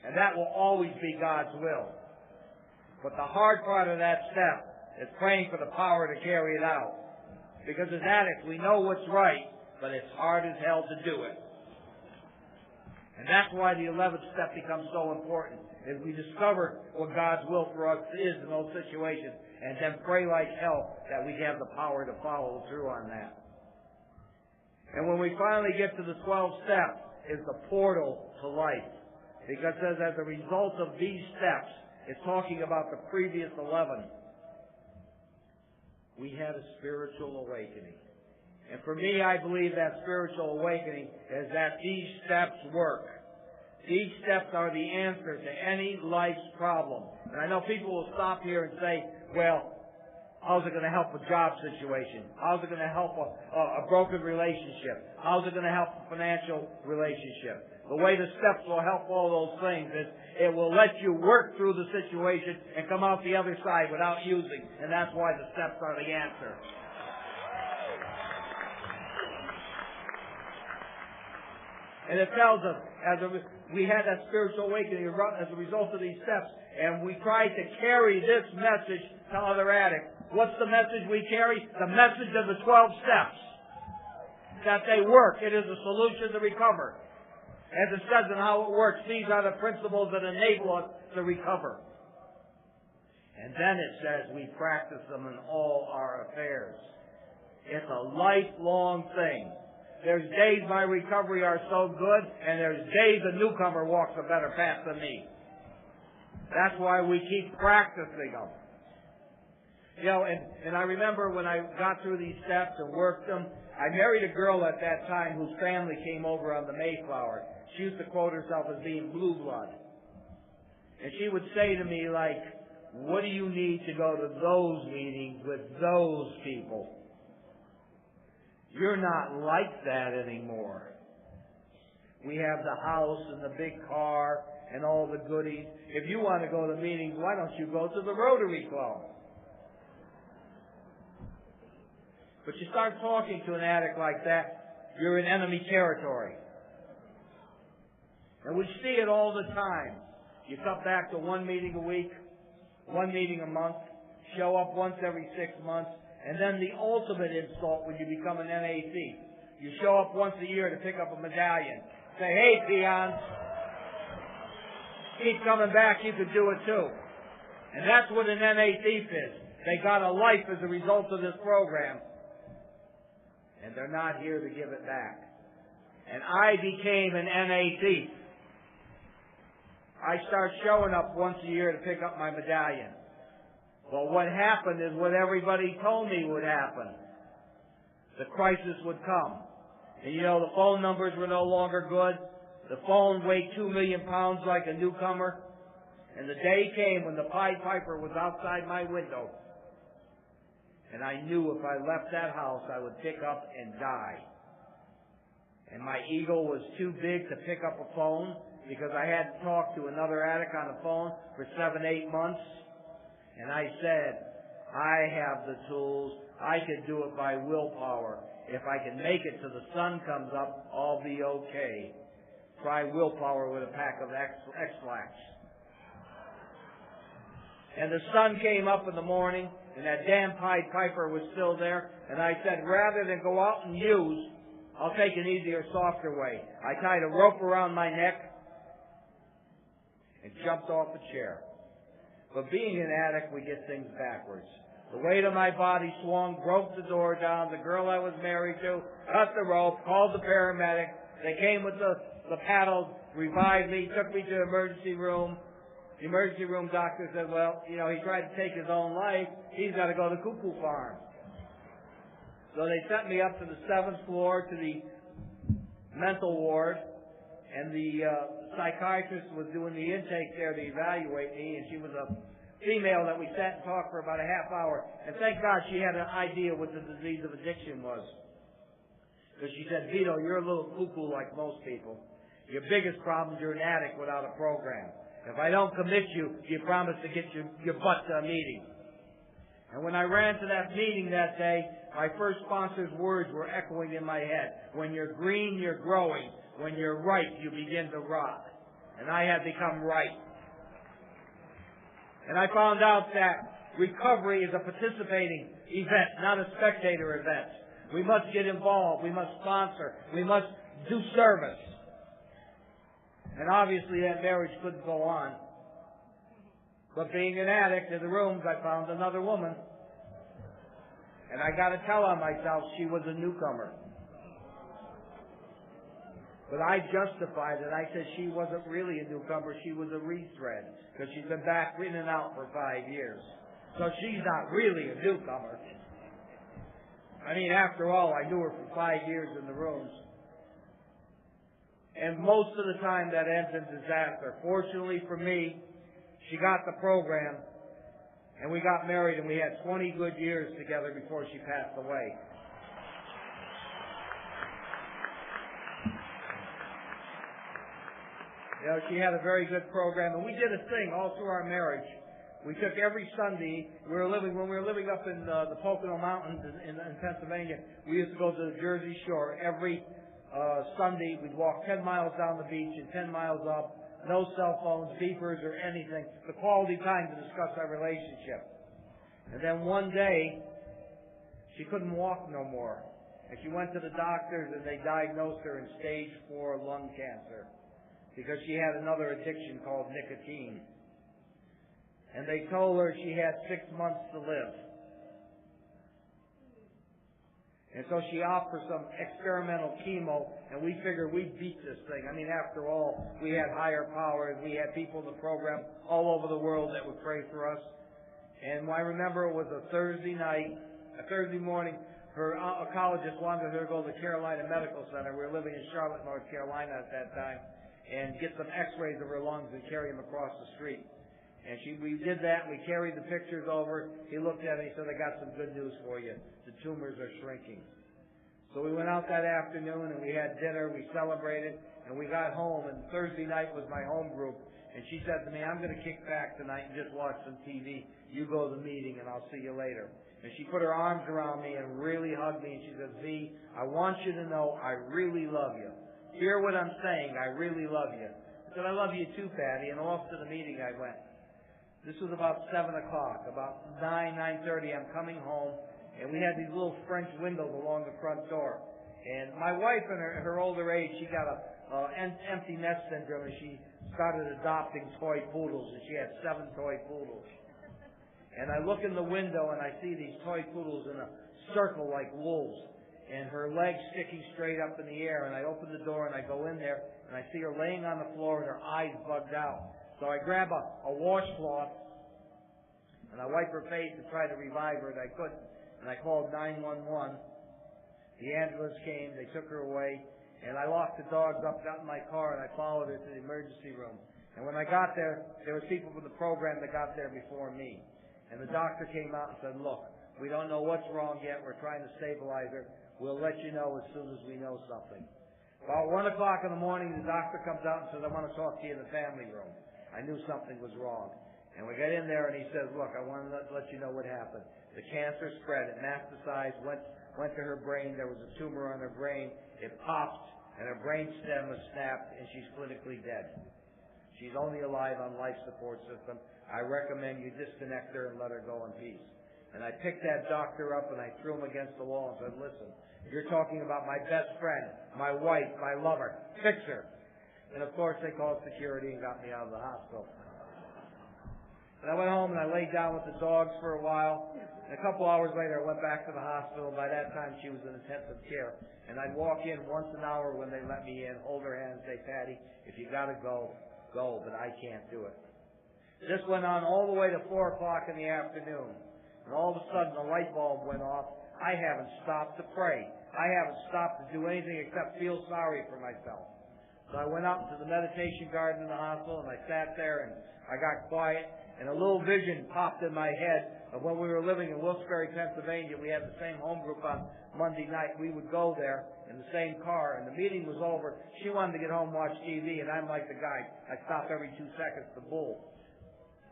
And that will always be God's will. But the hard part of that step is praying for the power to carry it out. Because as addicts, we know what's right, but it's hard as hell to do it. And that's why the 11th step becomes so important, is we discover what God's will for us is in those situations, and then pray like hell that we have the power to follow through on that. And when we finally get to the 12th step, is the portal to life. Because it says as a result of these steps, it's talking about the previous 11. We had a spiritual awakening. And for me, I believe that spiritual awakening is that these steps work. These steps are the answer to any life's problem. And I know people will stop here and say, well, how's it going to help a job situation? How's it going to help a broken relationship? How's it going to help a financial relationship? The way the steps will help all those things is it will let you work through the situation and come out the other side without using. And that's why the steps are the answer. And it tells us, we had that spiritual awakening as a result of these steps, and we tried to carry this message to other addicts. What's the message we carry? The message of the 12 steps. That they work. It is a solution to recover. As it says in how it works, these are the principles that enable us to recover. And then it says we practice them in all our affairs. It's a lifelong thing. There's days my recovery are so good, and there's days a newcomer walks a better path than me. That's why we keep practicing them. You know, and I remember when I got through these steps and worked them, I married a girl at that time whose family came over on the Mayflower. She used to quote herself as being blue blood. And she would say to me, like, what do you need to go to those meetings with those people? You're not like that anymore. We have the house and the big car and all the goodies. If you want to go to meetings, why don't you go to the Rotary Club? But you start talking to an addict like that, you're in enemy territory. And we see it all the time. You come back to one meeting a week, one meeting a month, show up once every 6 months, and then the ultimate insult when you become an NAC. You show up once a year to pick up a medallion. Say, hey, peons, keep coming back, you could do it too. And that's what an NA thief is. They got a life as a result of this program. And they're not here to give it back. And I became an NA thief. I start showing up once a year to pick up my medallion. Well, what happened is what everybody told me would happen. The crisis would come. And you know, the phone numbers were no longer good. The phone weighed 2 million pounds like a newcomer. And the day came when the Pied Piper was outside my window. And I knew if I left that house, I would pick up and die. And my ego was too big to pick up a phone because I hadn't talked to another addict on the phone for 7-8 months. And I said, I have the tools. I can do it by willpower. If I can make it till the sun comes up, I'll be okay. Try willpower with a pack of X-Lax. And the sun came up in the morning, and that damn Pied Piper was still there. And I said, rather than go out and use, I'll take an easier, softer way. I tied a rope around my neck and jumped off a chair. But being an addict, we get things backwards. The weight of my body swung, broke the door down. The girl I was married to cut the rope, called the paramedic. They came with the paddles, revived me, took me to the emergency room. The emergency room doctor said, well, you know, he tried to take his own life. He's got to go to Cuckoo Farm. So they sent me up to the 7th floor to the mental ward, and the psychiatrist was doing the intake there to evaluate me, and she was a female that we sat and talked for about a half hour. And thank God she had an idea what the disease of addiction was. Because she said, Vito, you're a little cuckoo like most people. Your biggest problem is you're an addict without a program. If I don't commit you, you promise to get your butt to a meeting. And when I ran to that meeting that day, my first sponsor's words were echoing in my head. When you're green, you're growing. When you're right, you begin to rot. And I had become right. And I found out that recovery is a participating event, not a spectator event. We must get involved. We must sponsor. We must do service. And obviously that marriage couldn't go on. But being an addict in the rooms, I found another woman. And I got to tell on myself she was a newcomer. But I justified it. I said she wasn't really a newcomer. She was a retread. Because she's been back in and out for 5 years. So she's not really a newcomer. I mean, after all, I knew her for 5 years in the rooms. And most of the time that ends in disaster. Fortunately for me, she got the program, and we got married, and we had 20 good years together before she passed away. You know, she had a very good program, and we did a thing all through our marriage. We took every Sunday, when we were living up in the Pocono Mountains in Pennsylvania, we used to go to the Jersey Shore. Every Sunday, we'd walk 10 miles down the beach and 10 miles up. No cell phones, beepers, or anything. The quality time to discuss our relationship. And then one day, she couldn't walk no more. And she went to the doctors, and they diagnosed her in stage 4 lung cancer. Because she had another addiction called nicotine. And they told her she had 6 months to live. And so she opted for some experimental chemo, and we figured we'd beat this thing. I mean, after all, we had higher powers. We had people in the program all over the world that would pray for us. And I remember it was a Thursday morning, her oncologist wanted her to go to the Carolina Medical Center. We were living in Charlotte, North Carolina at that time, and get some x-rays of her lungs and carry them across the street. And we did that, and we carried the pictures over. He looked at it, and he said, I got some good news for you. The tumors are shrinking. So we went out that afternoon, and we had dinner, we celebrated, and we got home, and Thursday night was my home group. And she said to me, I'm going to kick back tonight and just watch some TV. You go to the meeting, and I'll see you later. And she put her arms around me and really hugged me, and she said, V, I want you to know I really love you. Hear what I'm saying, I really love you. I said, I love you too, Patty, and off to the meeting I went. This was about 7 o'clock. About 9:30, I'm coming home, and we had these little French windows along the front door. And my wife, in her older age, she got an empty nest syndrome, and she started adopting toy poodles, and she had 7 toy poodles. And I look in the window and I see these toy poodles in a circle like wolves, and her legs sticking straight up in the air. And I open the door and I go in there and I see her laying on the floor and her eyes bugged out. So I grab a washcloth and I wipe her face to try to revive her, and I couldn't. And I called 911. The ambulance came, they took her away, and I locked the dogs up, got in my car, and I followed her to the emergency room. And when I got there was people from the program that got there before me. And the doctor came out and said, look, we don't know what's wrong yet. We're trying to stabilize her. We'll let you know as soon as we know something. About 1 o'clock in the morning, the doctor comes out and says, I want to talk to you in the family room. I knew something was wrong. And we got in there and he says, look, I want to let you know what happened. The cancer spread. It metastasized, went to her brain. There was a tumor on her brain. It popped and her brain stem was snapped and she's clinically dead. She's only alive on life support system. I recommend you disconnect her and let her go in peace. And I picked that doctor up and I threw him against the wall and said, listen, you're talking about my best friend, my wife, my lover. Fix her. And of course they called security and got me out of the hospital. And I went home and I laid down with the dogs for a while. And a couple hours later I went back to the hospital. By that time she was in intensive care. And I'd walk in once an hour when they let me in, hold her hand and say, Patty, if you gotta go, go, but I can't do it. This went on all the way to 4 o'clock in the afternoon. And all of a sudden the light bulb went off. I haven't stopped to pray. I haven't stopped to do anything except feel sorry for myself. So I went out into the meditation garden in the hospital and I sat there and I got quiet. And a little vision popped in my head of when we were living in Wilkes-Barre, Pennsylvania. We had the same home group on Monday night. We would go there in the same car, and the meeting was over. She wanted to get home and watch TV, and I'm like the guy. I stop every 2 seconds to bull.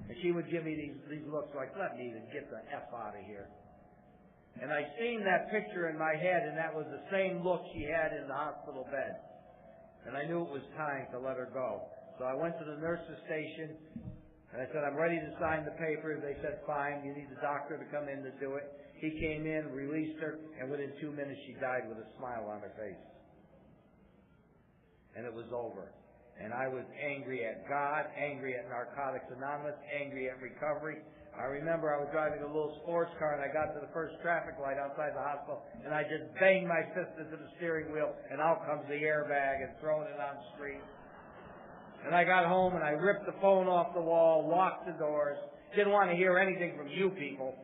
And she would give me these looks like, let me get the F out of here. And I seen that picture in my head, and that was the same look she had in the hospital bed. And I knew it was time to let her go. So I went to the nurse's station, and I said, I'm ready to sign the papers. They said, fine, you need the doctor to come in to do it. He came in, released her, and within 2 minutes she died with a smile on her face. And it was over. And I was angry at God, angry at Narcotics Anonymous, angry at recovery. I remember I was driving a little sports car and I got to the first traffic light outside the hospital and I just banged my fist into the steering wheel and out comes the airbag and throwing it on the street. And I got home and I ripped the phone off the wall, locked the doors, didn't want to hear anything from you people.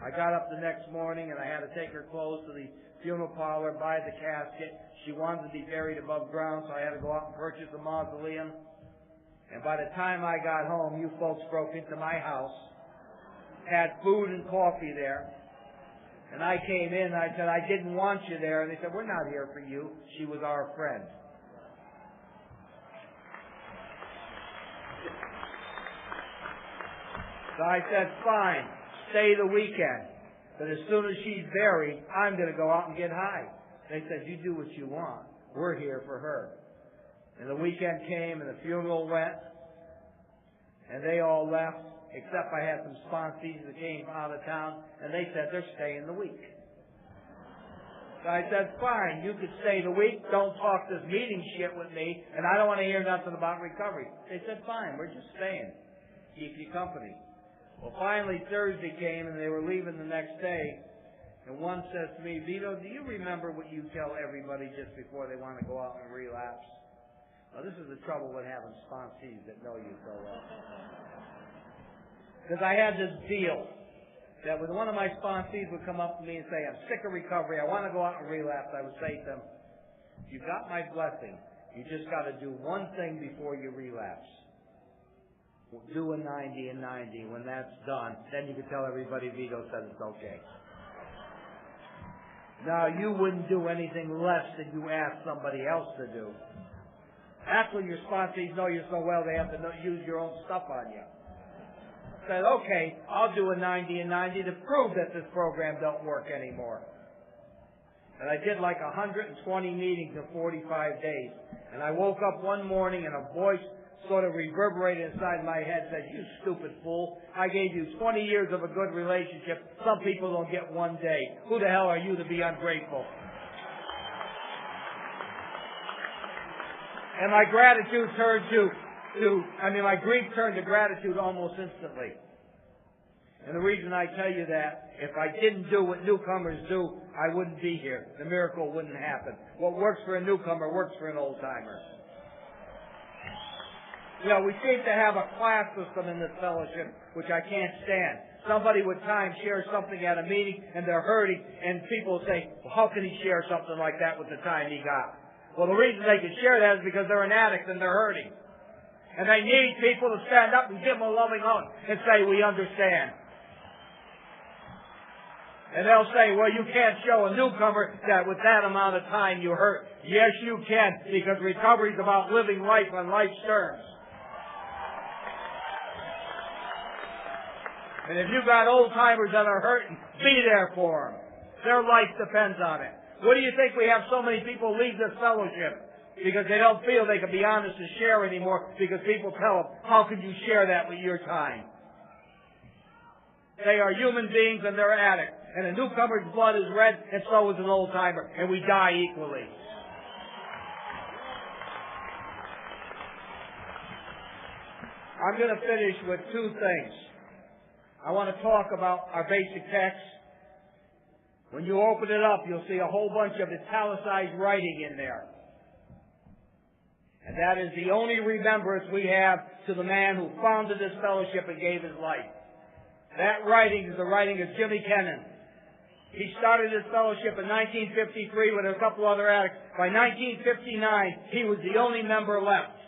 I got up the next morning and I had to take her clothes to the funeral parlor, buy the casket. She wanted to be buried above ground, so I had to go out and purchase a mausoleum. And by the time I got home, you folks broke into my house, had food and coffee there. And I came in and I said, I didn't want you there. And they said, we're not here for you. She was our friend. So I said, fine, stay the weekend. But as soon as she's buried, I'm going to go out and get high. They said, you do what you want. We're here for her. And the weekend came and the funeral went. And they all left, except I had some sponsees that came out of town. And they said, they're staying the week. So I said, fine, you could stay the week. Don't talk this meeting shit with me. And I don't want to hear nothing about recovery. They said, fine, we're just staying. Keep you company. Well, finally Thursday came and they were leaving the next day. And one says to me, Vito, do you remember what you tell everybody just before they want to go out and relapse? Well, this is the trouble with having sponsees that know you so well. Because I had this deal that when one of my sponsees would come up to me and say, I'm sick of recovery, I want to go out and relapse, I would say to them, you got my blessing. You just got to do one thing before you relapse. Do a 90 and 90. When that's done, then you can tell everybody Vito said it's okay. Now, you wouldn't do anything less than you ask somebody else to do. That's when your sponsees know you so well they have to use your own stuff on you. Said, okay, I'll do a 90 and 90 to prove that this program don't work anymore. And I did like 120 meetings in 45 days. And I woke up one morning and a voice sort of reverberated inside my head, said, you stupid fool, I gave you 20 years of a good relationship. Some people don't get one day. Who the hell are you to be ungrateful? And my gratitude turned my grief turned to gratitude almost instantly. And the reason I tell you that, if I didn't do what newcomers do, I wouldn't be here. The miracle wouldn't happen. What works for a newcomer works for an old-timer. You know, we seem to have a class system in this fellowship, which I can't stand. Somebody with time shares something at a meeting, and they're hurting, and people say, well, how can he share something like that with the time he got? Well, the reason they can share that is because they're an addict and they're hurting. And they need people to stand up and give them a loving hug and say, we understand. And they'll say, well, you can't show a newcomer that with that amount of time you hurt. Yes, you can, because recovery is about living life on life's terms. And if you've got old-timers that are hurting, be there for them. Their life depends on it. What do you think we have so many people leave this fellowship? Because they don't feel they can be honest and share anymore, because people tell them, how can you share that with your time? They are human beings and they're addicts. And a newcomer's blood is red, and so is an old-timer. And we die equally. I'm going to finish with two things. I want to talk about our basic text. When you open it up, you'll see a whole bunch of italicized writing in there. And that is the only remembrance we have to the man who founded this fellowship and gave his life. That writing is the writing of Jimmy Kennan. He started his fellowship in 1953 with a couple other addicts. By 1959, he was the only member left.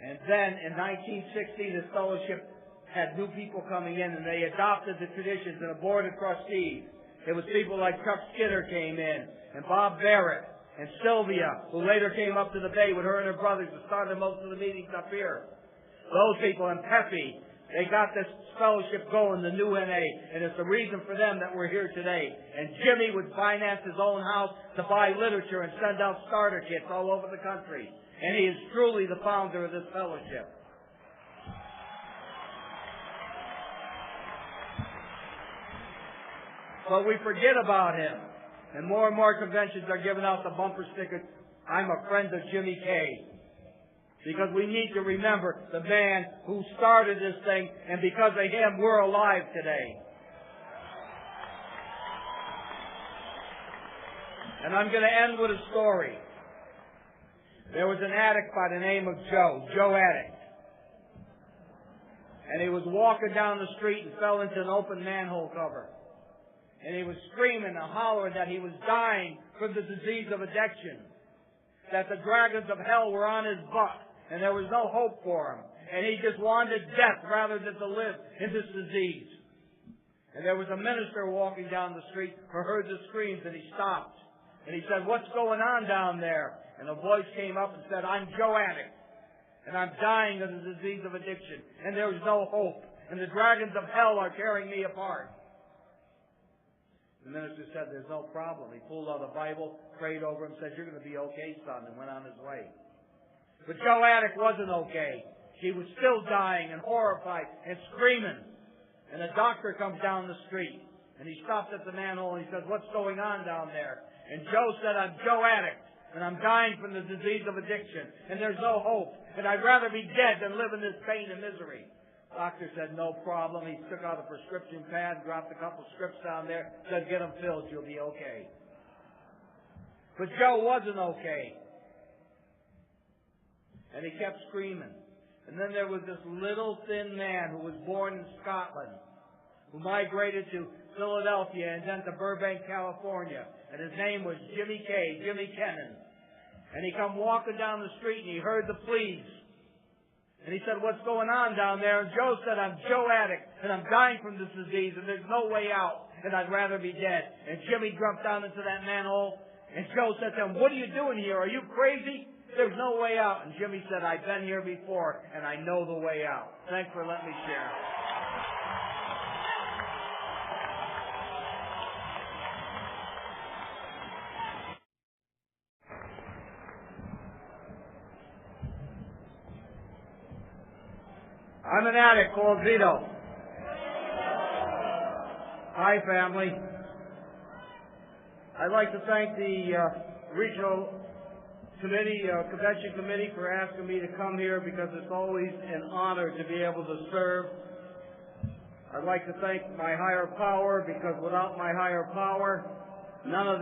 And then in 1960, this fellowship had new people coming in, and they adopted the traditions and a board of trustees. There was people like Chuck Skinner came in, and Bob Barrett, and Sylvia, who later came up to the Bay with her and her brothers and started most of the meetings up here. Those people, and Pepe, they got this fellowship going, the new NA, and it's the reason for them that we're here today. And Jimmy would finance his own house to buy literature and send out starter kits all over the country. And he is truly the founder of this fellowship. But we forget about him. And more conventions are giving out the bumper stickers, I'm a friend of Jimmy K. Because we need to remember the man who started this thing, and because of him, we're alive today. And I'm going to end with a story. There was an addict by the name of Joe Addict. And he was walking down the street and fell into an open manhole cover. And he was screaming and hollering that he was dying from the disease of addiction. That the dragons of hell were on his butt. And there was no hope for him. And he just wanted death rather than to live in this disease. And there was a minister walking down the street who heard the screams, and he stopped. And he said, what's going on down there? And a voice came up and said, I'm Joe Addict. And I'm dying of the disease of addiction. And there is no hope. And the dragons of hell are tearing me apart. The minister said, there's no problem. He pulled out a Bible, prayed over him, said, you're going to be okay, son, and went on his way. But Joe Addict wasn't okay. He was still dying and horrified and screaming. And a doctor comes down the street, and he stopped at the manhole, and he says, what's going on down there? And Joe said, I'm Joe Addict, and I'm dying from the disease of addiction, and there's no hope, and I'd rather be dead than live in this pain and misery. Doctor said, no problem. He took out a prescription pad, dropped a couple scripts down there, said, get them filled, you'll be okay. But Joe wasn't okay. And he kept screaming. And then there was this little thin man who was born in Scotland, who migrated to Philadelphia and then to Burbank, California. And his name was Jimmy Kennan. And he come walking down the street and he heard the pleas. And he said, what's going on down there? And Joe said, I'm Joe Addict, and I'm dying from this disease, and there's no way out, and I'd rather be dead. And Jimmy jumped down into that manhole, and Joe said to him, what are you doing here? Are you crazy? There's no way out. And Jimmy said, I've been here before, and I know the way out. Thanks for letting me share. I'm an addict called Vito. Hi, family. I'd like to thank the regional convention committee for asking me to come here, because it's always an honor to be able to serve. I'd like to thank my higher power, because without my higher power, none of